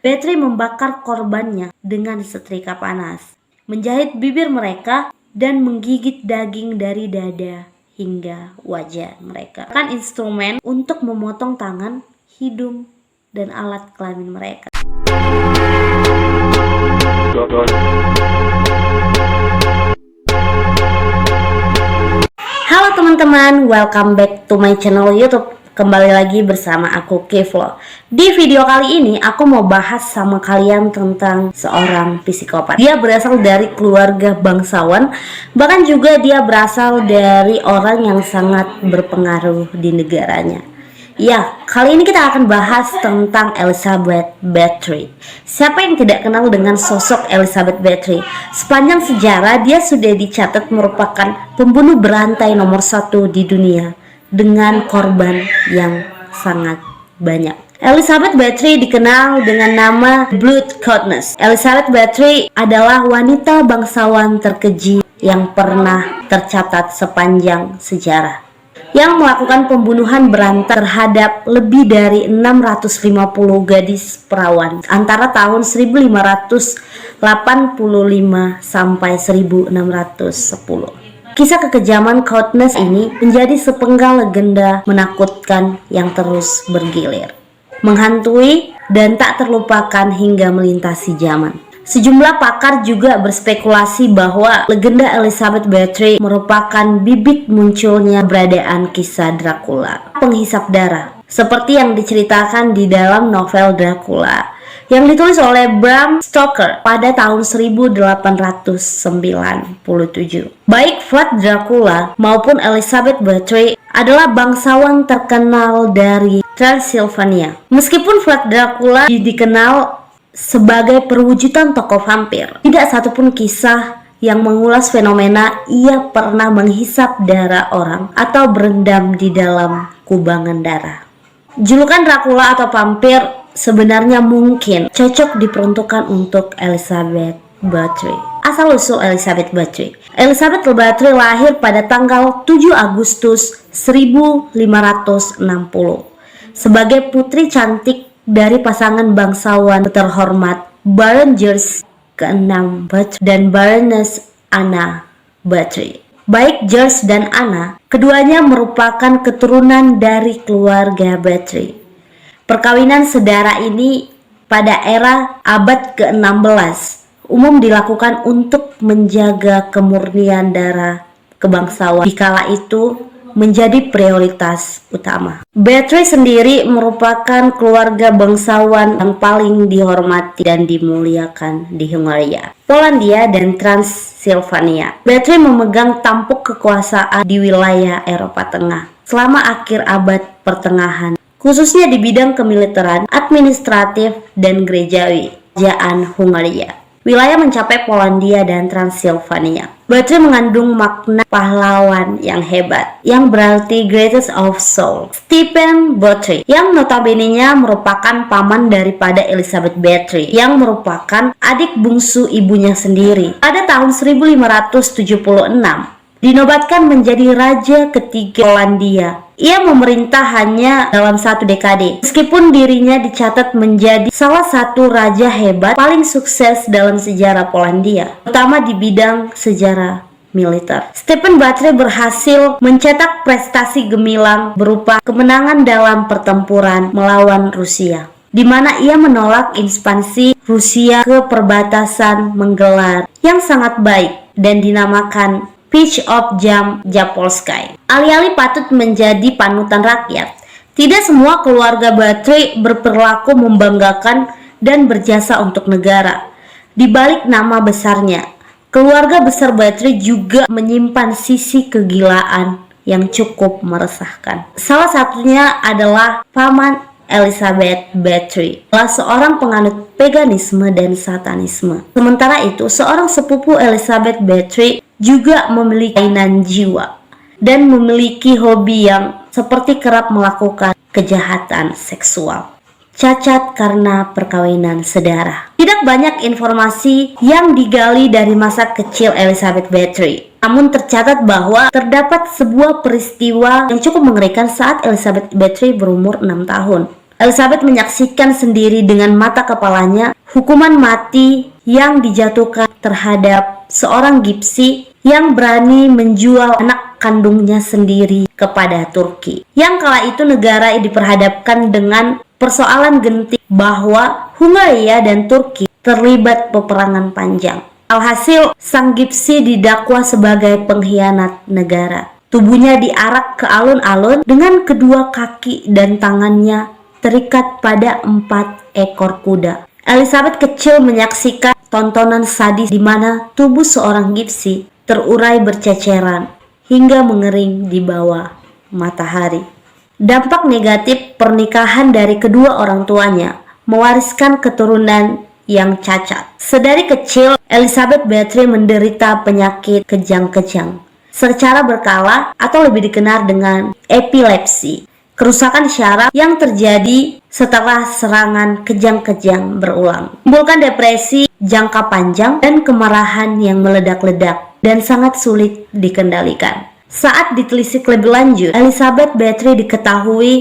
Bathory membakar korbannya dengan setrika panas, menjahit bibir mereka, dan menggigit daging dari dada hingga wajah mereka. Kan instrumen untuk memotong tangan, hidung, dan alat kelamin mereka. Halo teman-teman, welcome back to my channel YouTube. Kembali lagi bersama aku Kevlo. Di video kali ini aku mau bahas sama kalian tentang seorang psikopat. Dia berasal dari keluarga bangsawan, bahkan juga dia berasal dari orang yang sangat berpengaruh di negaranya. Ya, kali ini kita akan bahas tentang Elizabeth Bathory. Siapa yang tidak kenal dengan sosok Elizabeth Bathory? Sepanjang sejarah dia sudah dicatat merupakan pembunuh berantai nomor 1 di dunia dengan korban yang sangat banyak. Elizabeth Bathory dikenal dengan nama Blood Goddess. Elizabeth Bathory adalah wanita bangsawan terkeji yang pernah tercatat sepanjang sejarah, yang melakukan pembunuhan berantai terhadap lebih dari 650 gadis perawan antara tahun 1585 sampai 1610. Kisah kekejaman Goddess ini menjadi sepenggal legenda menakutkan yang terus bergilir, menghantui dan tak terlupakan hingga melintasi zaman. Sejumlah pakar juga berspekulasi bahwa legenda Elizabeth Bathory merupakan bibit munculnya keberadaan kisah Dracula, penghisap darah, seperti yang diceritakan di dalam novel Dracula yang ditulis oleh Bram Stoker pada tahun 1897. Baik Vlad Dracula maupun Elizabeth Bathory adalah bangsawan terkenal dari Transylvania. Meskipun Vlad Dracula dikenal sebagai perwujudan tokoh vampir, tidak satupun kisah yang mengulas fenomena ia pernah menghisap darah orang atau berendam di dalam kubangan darah. Julukan Dracula atau vampir sebenarnya mungkin cocok diperuntukkan untuk Elizabeth Bathory. Asal-usul Elizabeth Bathory. Elizabeth Bathory lahir pada tanggal 7 Agustus 1560 sebagai putri cantik dari pasangan bangsawan terhormat Baron George ke-6 Bathory dan Baroness Anna Bathory. Baik George dan Anna, keduanya merupakan keturunan dari keluarga Bathory. Perkawinan sedara ini pada era abad ke-16 umum dilakukan untuk menjaga kemurnian darah kebangsawan. Dikala itu menjadi prioritas utama. Bathory sendiri merupakan keluarga bangsawan yang paling dihormati dan dimuliakan di Hungaria, Polandia, dan Transylvania. Bathory memegang tampuk kekuasaan di wilayah Eropa Tengah selama akhir abad pertengahan, khususnya di bidang kemiliteran, administratif, dan gerejawi kerajaan Hungaria. Wilayah mencapai Polandia dan Transylvania. Bathory mengandung makna pahlawan yang hebat, yang berarti greatest of soul. Stephen Bathory, yang notabene-nya merupakan paman daripada Elizabeth Bathory, yang merupakan adik bungsu ibunya sendiri. Pada tahun 1576, dinobatkan menjadi raja ketiga Polandia. Ia memerintah hanya dalam 1 dekade, meskipun dirinya dicatat menjadi salah satu raja hebat paling sukses dalam sejarah Polandia, terutama di bidang sejarah militer. Stephen Bathory berhasil mencetak prestasi gemilang berupa kemenangan dalam pertempuran melawan Rusia, di mana ia menolak ekspansi Rusia ke perbatasan menggelar yang sangat baik dan dinamakan Peace of Zapolsky. Alih-alih patut menjadi panutan rakyat, tidak semua keluarga Bathory berperilaku membanggakan dan berjasa untuk negara. Di balik nama besarnya, keluarga besar Bathory juga menyimpan sisi kegilaan yang cukup meresahkan. Salah satunya adalah paman Elizabeth Bathory adalah seorang penganut paganisme dan satanisme. Sementara itu, seorang sepupu Elizabeth Bathory juga memiliki kelainan jiwa dan memiliki hobi yang seperti kerap melakukan kejahatan seksual. Cacat karena perkawinan sedara. Tidak banyak informasi yang digali dari masa kecil Elizabeth Bathory. Namun tercatat bahwa terdapat sebuah peristiwa yang cukup mengerikan saat Elizabeth Bathory berumur 6 tahun. Elizabeth menyaksikan sendiri dengan mata kepalanya hukuman mati yang dijatuhkan terhadap seorang Gipsy yang berani menjual anak kandungnya sendiri kepada Turki. Yang kala itu negara diperhadapkan dengan persoalan genting bahwa Hungaria dan Turki terlibat peperangan panjang. Alhasil, sang Gipsy didakwa sebagai pengkhianat negara. Tubuhnya diarak ke alun-alun dengan kedua kaki dan tangannya terikat pada 4 ekor kuda. Elizabeth kecil menyaksikan tontonan sadis di mana tubuh seorang Gipsy terurai berceceran hingga mengering di bawah matahari. Dampak negatif pernikahan dari kedua orang tuanya mewariskan keturunan yang cacat. Sedari kecil, Elizabeth Bathory menderita penyakit kejang-kejang secara berkala atau lebih dikenal dengan epilepsi, kerusakan syaraf yang terjadi setelah serangan kejang-kejang berulang, menimbulkan depresi jangka panjang dan kemarahan yang meledak-ledak dan sangat sulit dikendalikan. Saat ditelisik lebih lanjut, Elizabeth Bathory diketahui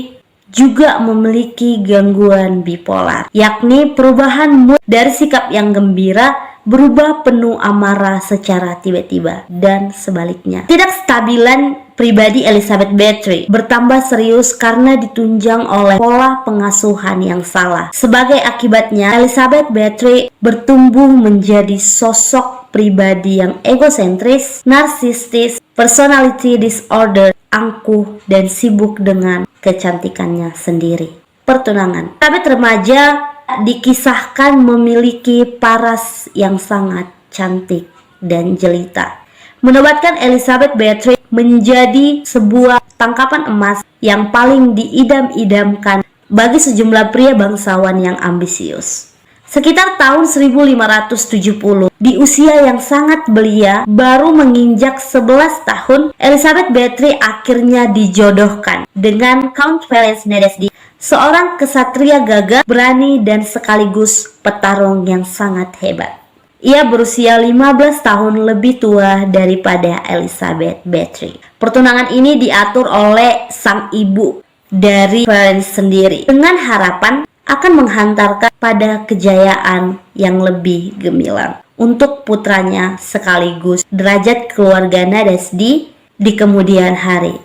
juga memiliki gangguan bipolar, yakni perubahan mood dari sikap yang gembira berubah penuh amarah secara tiba-tiba dan sebaliknya. Ketidakstabilan pribadi Elizabeth Bathory bertambah serius karena ditunjang oleh pola pengasuhan yang salah. Sebagai akibatnya, Elizabeth Bathory bertumbuh menjadi sosok pribadi yang egosentris, narsistis, personality disorder, angkuh, dan sibuk dengan kecantikannya sendiri. Pertunangan. Elizabeth remaja dikisahkan memiliki paras yang sangat cantik dan jelita, menobatkan Elizabeth Bathory menjadi sebuah tangkapan emas yang paling diidam-idamkan bagi sejumlah pria bangsawan yang ambisius. Sekitar tahun 1570, di usia yang sangat belia, baru menginjak 11 tahun, Elizabeth Bathory akhirnya dijodohkan dengan Count Ferenc Nadezhdy, seorang kesatria gagah, berani, dan sekaligus petarung yang sangat hebat. Ia berusia 15 tahun lebih tua daripada Elizabeth Bathory. Pertunangan ini diatur oleh sang ibu dari Ferenc sendiri dengan harapan akan menghantarkan pada kejayaan yang lebih gemilang untuk putranya sekaligus derajat keluarga Nadezhdy di kemudian hari.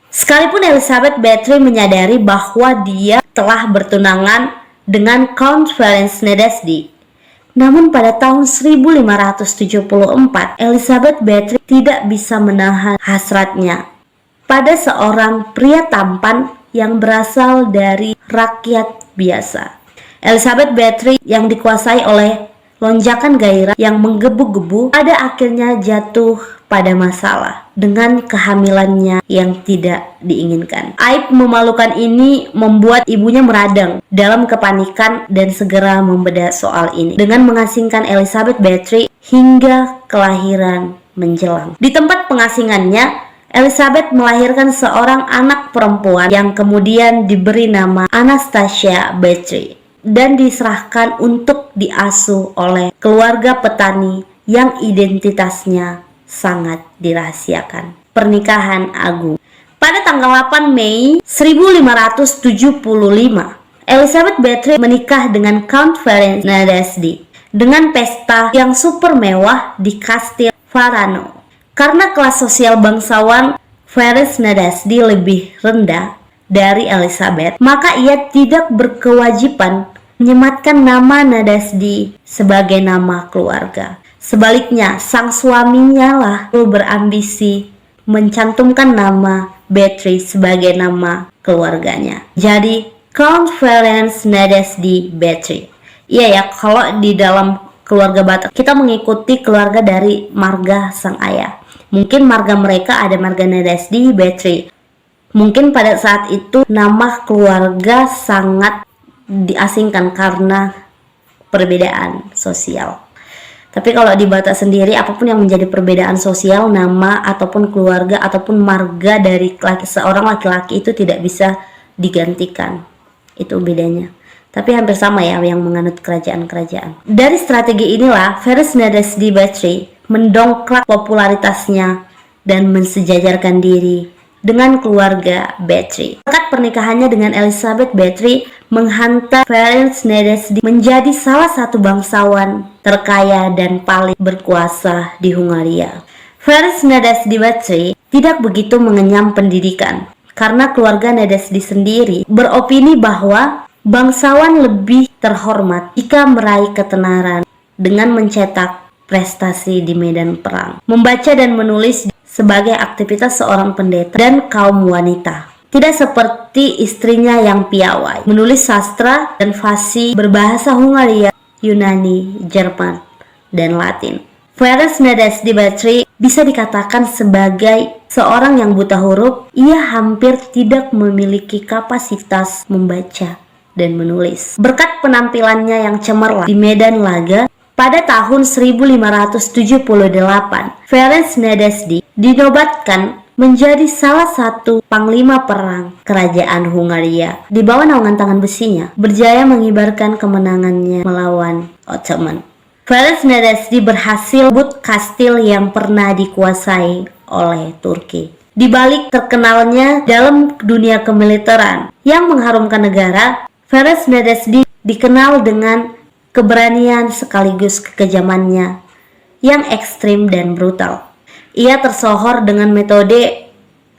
Sekalipun Elizabeth Bathory menyadari bahwa dia telah bertunangan dengan Count Ferenc Nadezhdy, namun pada tahun 1574 Elizabeth Bathory tidak bisa menahan hasratnya pada seorang pria tampan yang berasal dari rakyat biasa. Elizabeth Bathory yang dikuasai oleh lonjakan gairah yang menggebu-gebu pada akhirnya jatuh pada masalah dengan kehamilannya yang tidak diinginkan. Aib memalukan ini membuat ibunya meradang dalam kepanikan dan segera membedah soal ini dengan mengasingkan Elizabeth Bathory hingga kelahiran menjelang. Di tempat pengasingannya, Elizabeth melahirkan seorang anak perempuan yang kemudian diberi nama Anastasia Bathory dan diserahkan untuk diasuh oleh keluarga petani yang identitasnya sangat dirahasiakan. Pernikahan agung. Pada tanggal 8 Mei 1575, Elizabeth Bathory menikah dengan Count Ferenc Nadezhdy dengan pesta yang super mewah di Kastil Varano. Karena kelas sosial bangsawan Ferenc Nadezhdy lebih rendah dari Elizabeth, maka ia tidak berkewajiban menyematkan nama Nadezhdy sebagai nama keluarga. Sebaliknya, sang suaminya lah berambisi mencantumkan nama Bathory sebagai nama keluarganya. Jadi, Count Ferenc Nadezhdy Bathory. Iya ya, kalau di dalam keluarga Batak, kita mengikuti keluarga dari marga sang ayah. Mungkin marga mereka ada marga Nadezhdy Bathory. Mungkin pada saat itu nama keluarga sangat diasingkan karena perbedaan sosial. Tapi kalau di Batak sendiri, apapun yang menjadi perbedaan sosial, nama ataupun keluarga ataupun marga dari seorang laki-laki itu tidak bisa digantikan. Itu bedanya. Tapi hampir sama ya yang menganut kerajaan-kerajaan. Dari strategi inilah Ferenc Nadezhdy Bathory mendongkrak popularitasnya dan mensejajarkan diri dengan keluarga Bathory. Berkat pernikahannya dengan Elizabeth, Bathory menghantar Ferenc Nadezhdi menjadi salah satu bangsawan terkaya dan paling berkuasa di Hungaria. Ferenc Nadezhdi Bathory tidak begitu mengenyam pendidikan karena keluarga Nadezhdi sendiri beropini bahwa bangsawan lebih terhormat jika meraih ketenaran dengan mencetak prestasi di medan perang, membaca dan menulis sebagai aktivitas seorang pendeta dan kaum wanita. Tidak seperti istrinya yang piawai, menulis sastra dan fasih berbahasa Hungaria, Yunani, Jerman, dan Latin. Ferenc Nadezhdi Bathory bisa dikatakan sebagai seorang yang buta huruf. Ia hampir tidak memiliki kapasitas membaca dan menulis. Berkat penampilannya yang cemerlang di medan laga, pada tahun 1578, Ferenc Nadezhdi dinobatkan menjadi salah satu panglima perang kerajaan Hungaria. Di bawah naungan tangan besinya, berjaya mengibarkan kemenangannya melawan Ottoman. Ferenc Nadezhdi berhasil merebut kastil yang pernah dikuasai oleh Turki. Di balik terkenalnya dalam dunia kemiliteran yang mengharumkan negara, Ferenc Nadezhdi dikenal dengan keberanian sekaligus kekejamannya yang ekstrim dan brutal. Ia tersohor dengan metode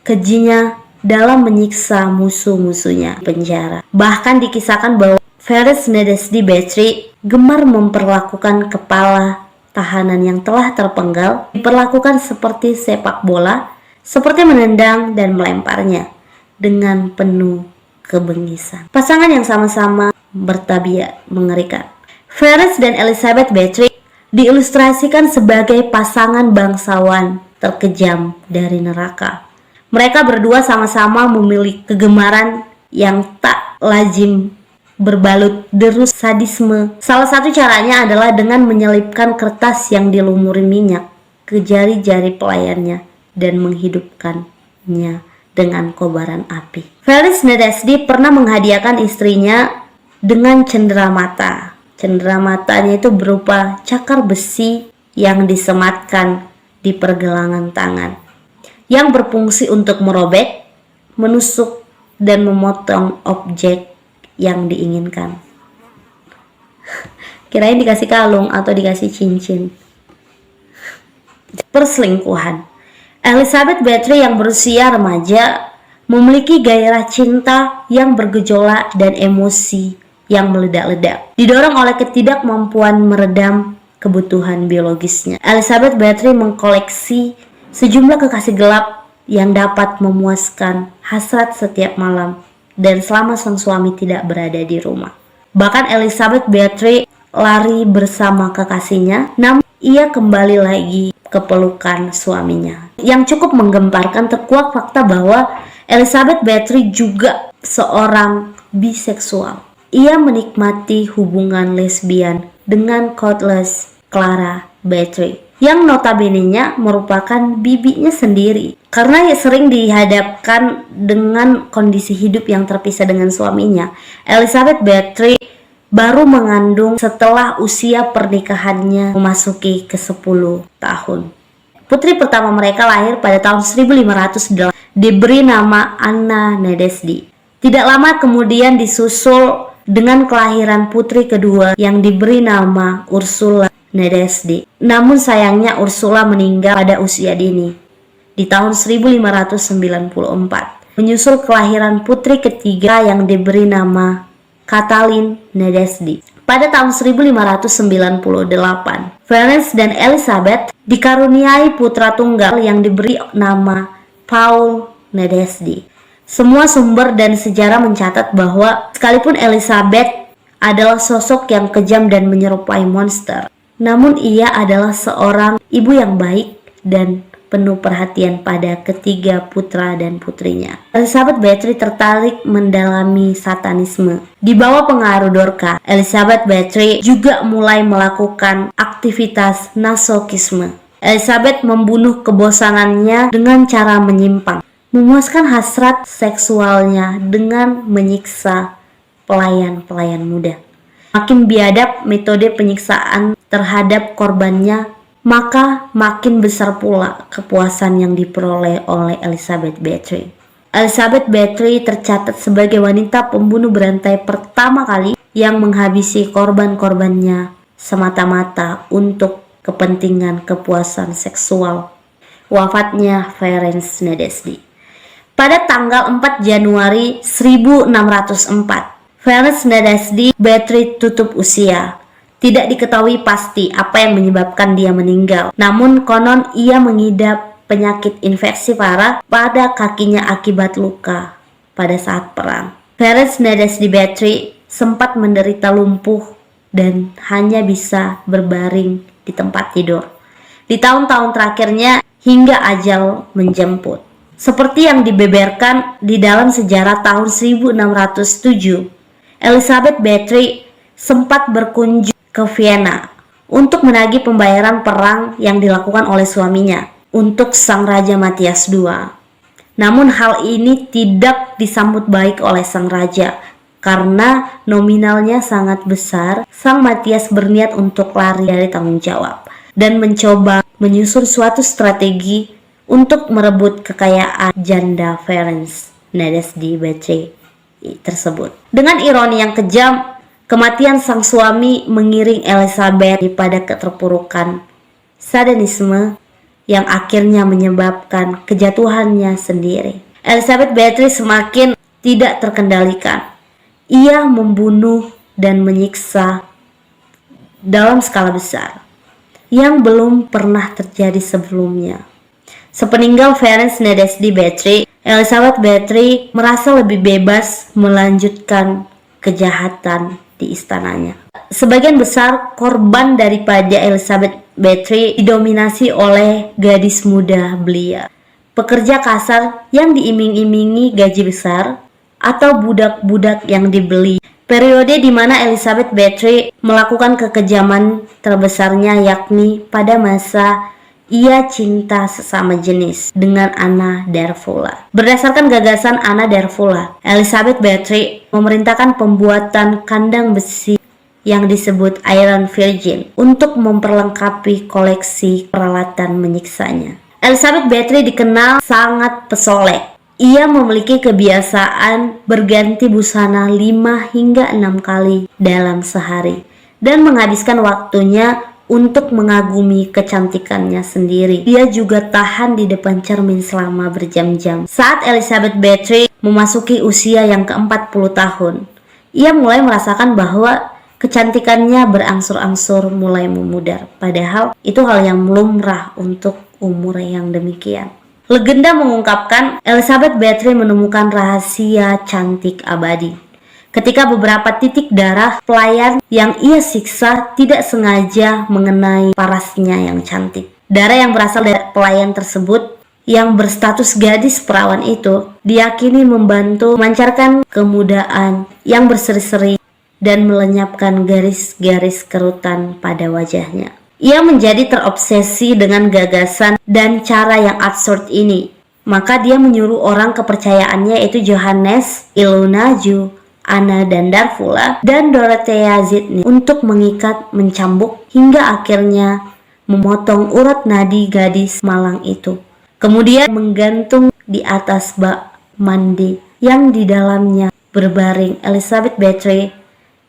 kejinya dalam menyiksa musuh-musuhnya di penjara. Bahkan dikisahkan bahwa Ferenc Nadezhdi Bathory gemar memperlakukan kepala tahanan yang telah terpenggal, diperlakukan seperti sepak bola, seperti menendang dan melemparnya dengan penuh kebengisan. Pasangan yang sama-sama bertabiat mengerikan. Ferenc dan Elizabeth Bathory diilustrasikan sebagai pasangan bangsawan terkejam dari neraka. Mereka berdua sama-sama memiliki kegemaran yang tak lazim berbalut deru sadisme. Salah satu caranya adalah dengan menyelipkan kertas yang dilumuri minyak ke jari-jari pelayannya dan menghidupkannya dengan kobaran api. Ferenc Nadezhdi pernah menghadiahkan istrinya dengan cenderamata. Cendeраmatanya itu berupa cakar besi yang disematkan di pergelangan tangan, yang berfungsi untuk merobek, menusuk, dan memotong objek yang diinginkan. Kirain dikasih kalung atau dikasih cincin. Perselingkuhan. Elizabeth Bathory yang berusia remaja memiliki gairah cinta yang bergejolak dan emosi yang meledak-ledak. Didorong oleh ketidakmampuan meredam kebutuhan biologisnya, Elizabeth Bathory mengkoleksi sejumlah kekasih gelap yang dapat memuaskan hasrat setiap malam dan selama sang suami tidak berada di rumah. Bahkan Elizabeth Bathory lari bersama kekasihnya, namun ia kembali lagi ke pelukan suaminya. Yang cukup menggemparkan, terkuak fakta bahwa Elizabeth Bathory juga seorang biseksual. Ia menikmati hubungan lesbian dengan Countess Clara Bathory, yang notabene-nya merupakan bibinya sendiri. Karena sering dihadapkan dengan kondisi hidup yang terpisah dengan suaminya, Elizabeth Bathory baru mengandung setelah usia pernikahannya memasuki ke-10 tahun. Putri pertama mereka lahir pada tahun 1508, diberi nama Anna Nadezhdi. Tidak lama kemudian disusul dengan kelahiran putri kedua yang diberi nama Ursula Nadezhdi. Namun sayangnya Ursula meninggal pada usia dini di tahun 1594. Menyusul kelahiran putri ketiga yang diberi nama Katalin Nadezhdi. Pada tahun 1598, Ferenc dan Elizabeth dikaruniai putra tunggal yang diberi nama Paul Nadezhdi. Semua sumber dan sejarah mencatat bahwa sekalipun Elizabeth adalah sosok yang kejam dan menyerupai monster, namun ia adalah seorang ibu yang baik dan penuh perhatian pada ketiga putra dan putrinya. Elizabeth Bathory tertarik mendalami satanisme. Di bawah pengaruh Dorcas, Elizabeth Bathory juga mulai melakukan aktivitas masokisme. Elizabeth membunuh kebosanannya dengan cara menyimpang, memuaskan hasrat seksualnya dengan menyiksa pelayan-pelayan muda. Makin biadab metode penyiksaan terhadap korbannya, maka makin besar pula kepuasan yang diperoleh oleh Elizabeth Bathory. Elizabeth Bathory tercatat sebagai wanita pembunuh berantai pertama kali yang menghabisi korban-korbannya semata-mata untuk kepentingan kepuasan seksual. Wafatnya Ferenc Nadezhdy pada tanggal 4 Januari 1604. Ferenc Nadezhdy Bathory tutup usia. Tidak diketahui pasti apa yang menyebabkan dia meninggal. Namun konon ia mengidap penyakit infeksi parah pada kakinya akibat luka pada saat perang. Ferenc Nadezhdy Bathory sempat menderita lumpuh dan hanya bisa berbaring di tempat tidur di tahun-tahun terakhirnya hingga ajal menjemput. Seperti yang dibeberkan di dalam sejarah tahun 1607, Elizabeth Bathory sempat berkunjung ke Vienna untuk menagih pembayaran perang yang dilakukan oleh suaminya untuk sang Raja Matthias II. Namun hal ini tidak disambut baik oleh sang raja karena nominalnya sangat besar. Sang Matthias berniat untuk lari dari tanggung jawab dan mencoba menyusun suatu strategi untuk merebut kekayaan janda Ferenc Nadezhdy Bathory tersebut. Dengan ironi yang kejam, kematian sang suami mengiring Elizabeth pada keterpurukan sadinisme yang akhirnya menyebabkan kejatuhannya sendiri. Elizabeth Bathory semakin tidak terkendalikan. Ia membunuh dan menyiksa dalam skala besar yang belum pernah terjadi sebelumnya. Sepeninggal Ferenc Nadezhdy Bathory, Elizabeth Bathory merasa lebih bebas melanjutkan kejahatan di istananya. Sebagian besar korban daripada Elizabeth Bathory didominasi oleh gadis muda belia, pekerja kasar yang diiming-imingi gaji besar, atau budak-budak yang dibeli. Periode di mana Elizabeth Bathory melakukan kekejaman terbesarnya yakni pada masa ia cinta sesama jenis dengan Anna Darfula. Berdasarkan gagasan Anna Darfula, Elizabeth Bathory memerintahkan pembuatan kandang besi yang disebut Iron Virgin untuk memperlengkapi koleksi peralatan menyiksanya. Elizabeth Bathory dikenal sangat pesolek. Ia memiliki kebiasaan berganti busana 5 hingga 6 kali dalam sehari dan menghabiskan waktunya untuk mengagumi kecantikannya sendiri. Dia juga tahan di depan cermin selama berjam-jam. Saat Elizabeth Bathory memasuki usia yang ke-40 tahun, ia mulai merasakan bahwa kecantikannya berangsur-angsur mulai memudar. Padahal itu hal yang lumrah untuk umur yang demikian. Legenda mengungkapkan Elizabeth Bathory menemukan rahasia cantik abadi ketika beberapa titik darah pelayan yang ia siksa tidak sengaja mengenai parasnya yang cantik. Darah yang berasal dari pelayan tersebut yang berstatus gadis perawan itu diyakini membantu memancarkan kemudaan yang berseri-seri dan melenyapkan garis-garis kerutan pada wajahnya. Ia menjadi terobsesi dengan gagasan dan cara yang absurd ini. Maka dia menyuruh orang kepercayaannya yaitu Johannes, Ilona Ju, Anna dan Darfula, dan Dorothea Zidni untuk mengikat, mencambuk, hingga akhirnya memotong urat nadi gadis malang itu. Kemudian menggantung di atas bak mandi yang di dalamnya berbaring Elizabeth Bathory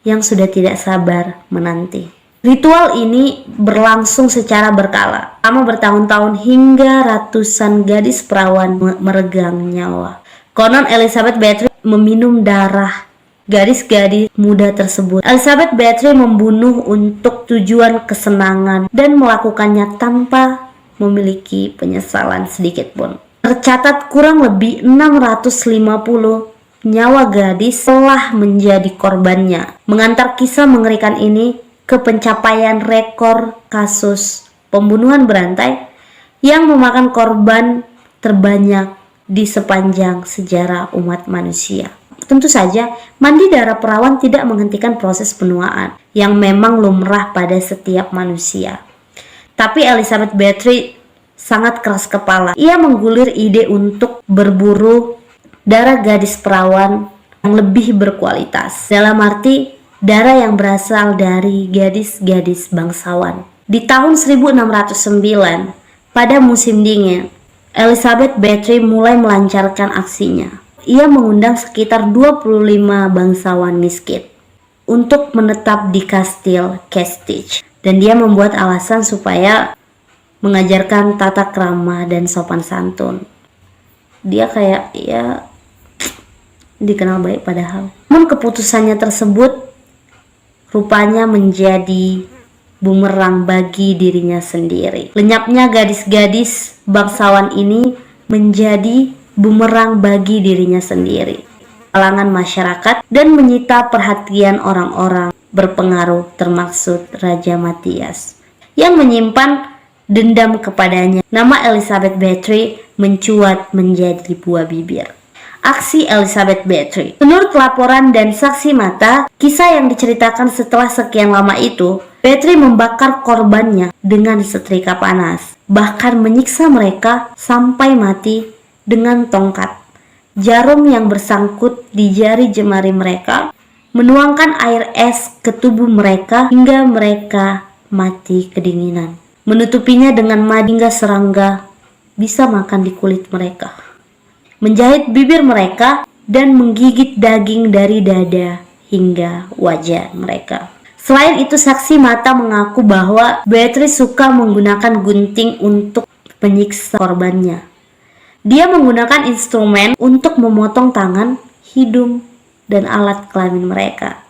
yang sudah tidak sabar menanti. Ritual ini berlangsung secara berkala, selama bertahun-tahun hingga ratusan gadis perawan meregang nyawa. Konon Elizabeth Bathory meminum darah gadis-gadis muda tersebut. Elizabeth Bathory membunuh untuk tujuan kesenangan dan melakukannya tanpa memiliki penyesalan sedikit pun. Tercatat kurang lebih 650 nyawa gadis telah menjadi korbannya. Mengantar kisah mengerikan ini ke pencapaian rekor kasus pembunuhan berantai yang memakan korban terbanyak di sepanjang sejarah umat manusia. Tentu saja, mandi darah perawan tidak menghentikan proses penuaan yang memang lumrah pada setiap manusia. Tapi Elizabeth Bathory sangat keras kepala. Ia menggulir ide untuk berburu darah gadis perawan yang lebih berkualitas. Dalam arti darah yang berasal dari gadis-gadis bangsawan. Di tahun 1609, pada musim dingin, Elizabeth Bathory mulai melancarkan aksinya. Ia mengundang sekitar 25 bangsawan miskin untuk menetap di kastil Castile, dan dia membuat alasan supaya mengajarkan tata krama dan sopan santun. Dia kayak ya dikenal baik padahal. Namun keputusannya tersebut rupanya menjadi bumerang bagi dirinya sendiri. Lenyapnya gadis-gadis bangsawan ini menjadi bumerang bagi dirinya sendiri, kalangan masyarakat, dan menyita perhatian orang-orang berpengaruh termasuk Raja Matthias yang menyimpan dendam kepadanya. Nama Elizabeth Bathory mencuat menjadi buah bibir. Aksi Elizabeth Bathory. Menurut laporan dan saksi mata, kisah yang diceritakan setelah sekian lama itu, Bathory membakar korbannya dengan setrika panas, bahkan menyiksa mereka sampai mati dengan tongkat. Jarum yang bersangkut di jari jemari mereka, menuangkan air es ke tubuh mereka hingga mereka mati kedinginan. Menutupinya dengan madu hingga serangga bisa makan di kulit mereka, menjahit bibir mereka, dan menggigit daging dari dada hingga wajah mereka. Selain itu, saksi mata mengaku bahwa Bathory suka menggunakan gunting untuk menyiksa korbannya. Dia menggunakan instrumen untuk memotong tangan, hidung, dan alat kelamin mereka.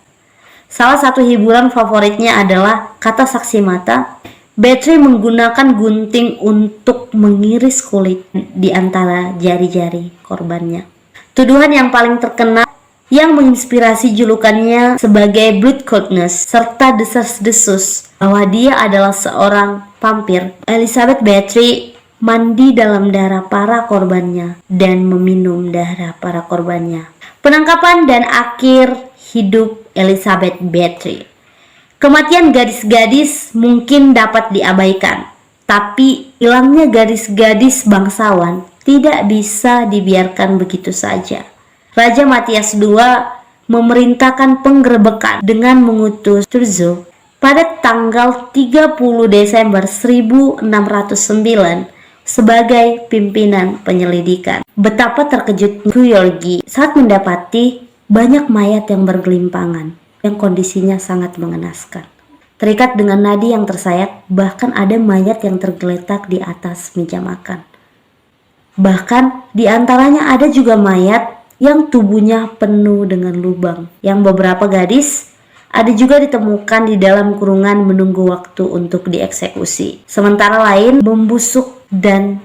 Salah satu hiburan favoritnya adalah, kata saksi mata, Bathory menggunakan gunting untuk mengiris kulit di antara jari-jari korbannya. Tuduhan yang paling terkenal yang menginspirasi julukannya sebagai Blood Coldness serta desas-desus bahwa dia adalah seorang vampir. Elizabeth Bathory mandi dalam darah para korbannya dan meminum darah para korbannya. Penangkapan dan akhir hidup Elizabeth Bathory. Kematian gadis-gadis mungkin dapat diabaikan, tapi hilangnya gadis-gadis bangsawan tidak bisa dibiarkan begitu saja. Raja Matthias II memerintahkan penggerebekan dengan mengutus Turzo pada tanggal 30 Desember 1609 sebagai pimpinan penyelidikan. Betapa terkejut Georgi saat mendapati banyak mayat yang bergelimpangan, yang kondisinya sangat mengenaskan. Terikat dengan nadi yang tersayat, bahkan ada mayat yang tergeletak di atas meja makan. Bahkan di antaranya ada juga mayat yang tubuhnya penuh dengan lubang, yang beberapa gadis ada juga ditemukan di dalam kurungan menunggu waktu untuk dieksekusi. Sementara lain membusuk dan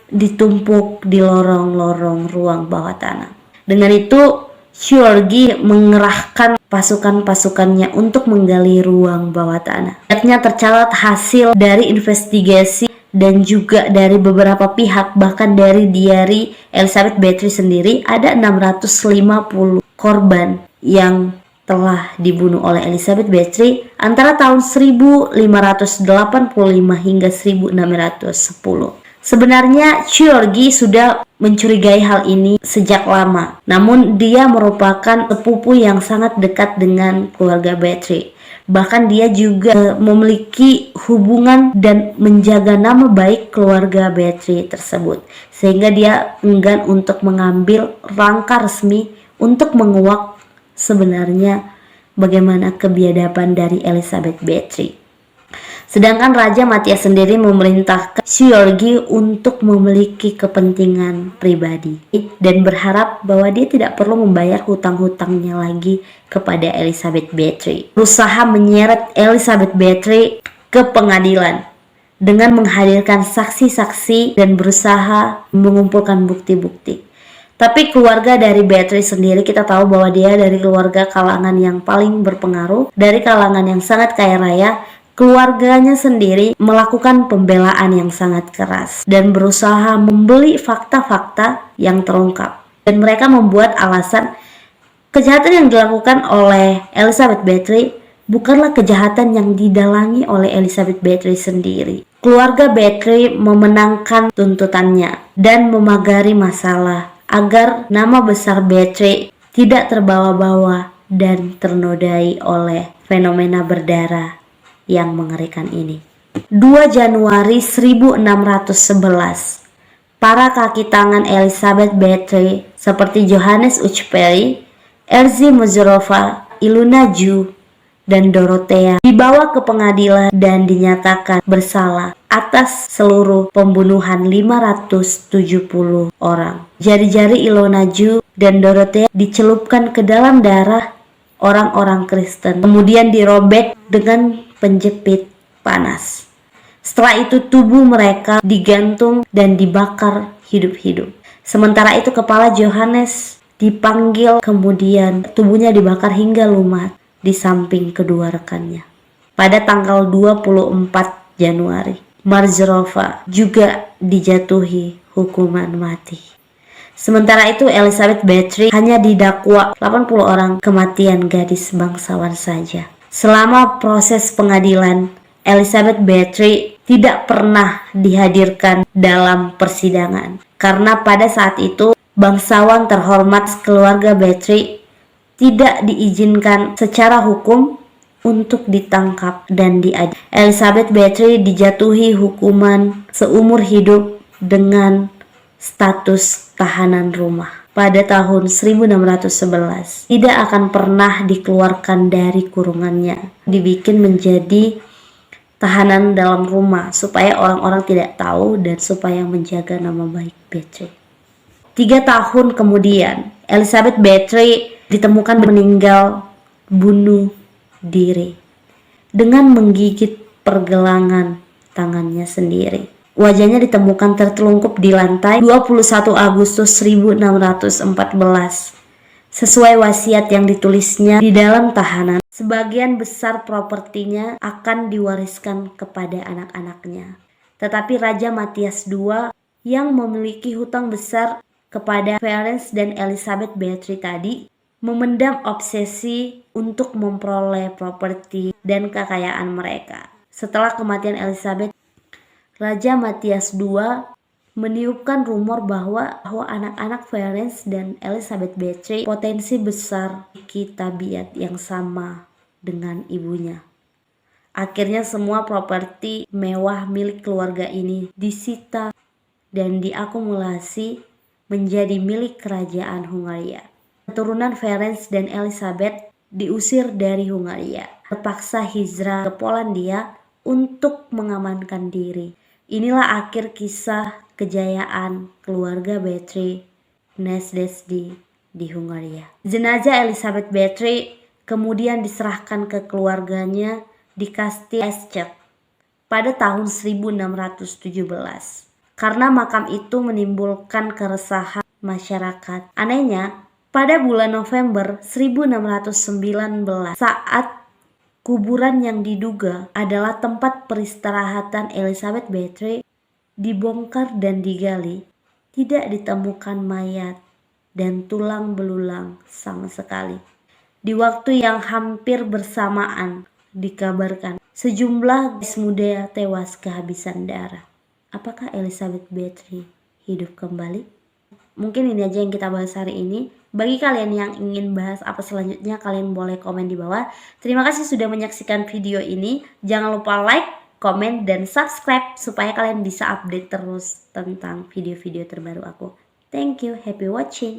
ditumpuk di lorong-lorong ruang bawah tanah. Dengan itu, Georgi mengerahkan pasukan-pasukannya untuk menggali ruang bawah tanah. Ternyata tercatat hasil dari investigasi dan juga dari beberapa pihak, bahkan dari diari Elizabeth Bathory sendiri, ada 650 korban yang telah dibunuh oleh Elizabeth Bathory antara tahun 1585 hingga 1610. Sebenarnya Georgi sudah mencurigai hal ini sejak lama, namun dia merupakan sepupu yang sangat dekat dengan keluarga Bathory. Bahkan dia juga memiliki hubungan dan menjaga nama baik keluarga Bathory tersebut, sehingga dia enggan untuk mengambil langkah resmi untuk menguak sebenarnya bagaimana kebiadaban dari Elizabeth Bathory. Sedangkan Raja Matthias sendiri memerintahkan Georgi untuk memiliki kepentingan pribadi dan berharap bahwa dia tidak perlu membayar hutang-hutangnya lagi kepada Elizabeth Bathory. Berusaha menyeret Elizabeth Bathory ke pengadilan dengan menghadirkan saksi-saksi dan berusaha mengumpulkan bukti-bukti. Tapi keluarga dari Bathory sendiri, kita tahu bahwa dia dari keluarga kalangan yang paling berpengaruh, dari kalangan yang sangat kaya raya. Keluarganya sendiri melakukan pembelaan yang sangat keras dan berusaha membeli fakta-fakta yang terungkap. Dan mereka membuat alasan kejahatan yang dilakukan oleh Elizabeth Bathory bukanlah kejahatan yang didalangi oleh Elizabeth Bathory sendiri. Keluarga Bathory memenangkan tuntutannya dan memagari masalah agar nama besar Bathory tidak terbawa-bawa dan ternodai oleh fenomena berdarah yang mengerikan ini. 2 Januari 1611, para kaki tangan Elizabeth Bathory seperti Johannes Uchperi, Erzy Mozorova, Ilona Ju, dan Dorothea dibawa ke pengadilan dan dinyatakan bersalah atas seluruh pembunuhan 570 orang. Jari-jari Ilona Ju dan Dorothea dicelupkan ke dalam darah orang-orang Kristen, kemudian dirobek dengan penjepit panas. Setelah itu tubuh mereka digantung dan dibakar hidup-hidup. Sementara itu kepala Johannes dipanggil, kemudian tubuhnya dibakar hingga lumat di samping kedua rekannya. Pada tanggal 24 Januari, Mozorova juga dijatuhi hukuman mati. Sementara itu Elizabeth Bathory hanya didakwa 80 orang kematian gadis bangsawan saja. Selama proses pengadilan, Elizabeth Bathory tidak pernah dihadirkan dalam persidangan karena pada saat itu bangsawan terhormat keluarga Bathory tidak diizinkan secara hukum untuk ditangkap dan diadili. Elizabeth Bathory dijatuhi hukuman seumur hidup dengan status tahanan rumah. Pada tahun 1611 tidak akan pernah dikeluarkan dari kurungannya, dibikin menjadi tahanan dalam rumah supaya orang-orang tidak tahu dan supaya menjaga nama baik Bathory. 3 tahun kemudian Elizabeth Bathory ditemukan meninggal bunuh diri dengan menggigit pergelangan tangannya sendiri. Wajahnya ditemukan tertelungkup di lantai 21 Agustus 1614 sesuai wasiat yang ditulisnya di dalam tahanan. Sebagian besar propertinya akan diwariskan kepada anak-anaknya. Tetapi Raja Matthias II yang memiliki hutang besar kepada Clarence dan Elizabeth Bathory tadi memendam obsesi untuk memperoleh properti dan kekayaan mereka. Setelah kematian Elizabeth, Raja Matthias II meniupkan rumor bahwa anak-anak Clarence dan Elizabeth Bathory potensi besar memiliki tabiat yang sama dengan ibunya. Akhirnya semua properti mewah milik keluarga ini disita dan diakumulasi menjadi milik kerajaan Hungaria. Keturunan Clarence dan Elizabeth diusir dari Hungaria, terpaksa hijrah ke Polandia untuk mengamankan diri. Inilah akhir kisah kejayaan keluarga Bathory Nasdesdi di Hungaria. Jenazah Elizabeth Bathory kemudian diserahkan ke keluarganya di Kastil Eschat pada tahun 1617. Karena makam itu menimbulkan keresahan masyarakat. Anehnya, pada bulan November 1619 saat kuburan yang diduga adalah tempat peristirahatan Elizabeth Bathory dibongkar dan digali, tidak ditemukan mayat dan tulang belulang sama sekali. Di waktu yang hampir bersamaan dikabarkan sejumlah gadis muda tewas kehabisan darah. Apakah Elizabeth Bathory hidup kembali? Mungkin ini aja yang kita bahas hari ini. Bagi kalian yang ingin bahas apa selanjutnya, kalian boleh komen di bawah. Terima kasih sudah menyaksikan video ini. Jangan lupa like, komen, dan subscribe supaya kalian bisa update terus tentang video-video terbaru aku. Thank you, happy watching.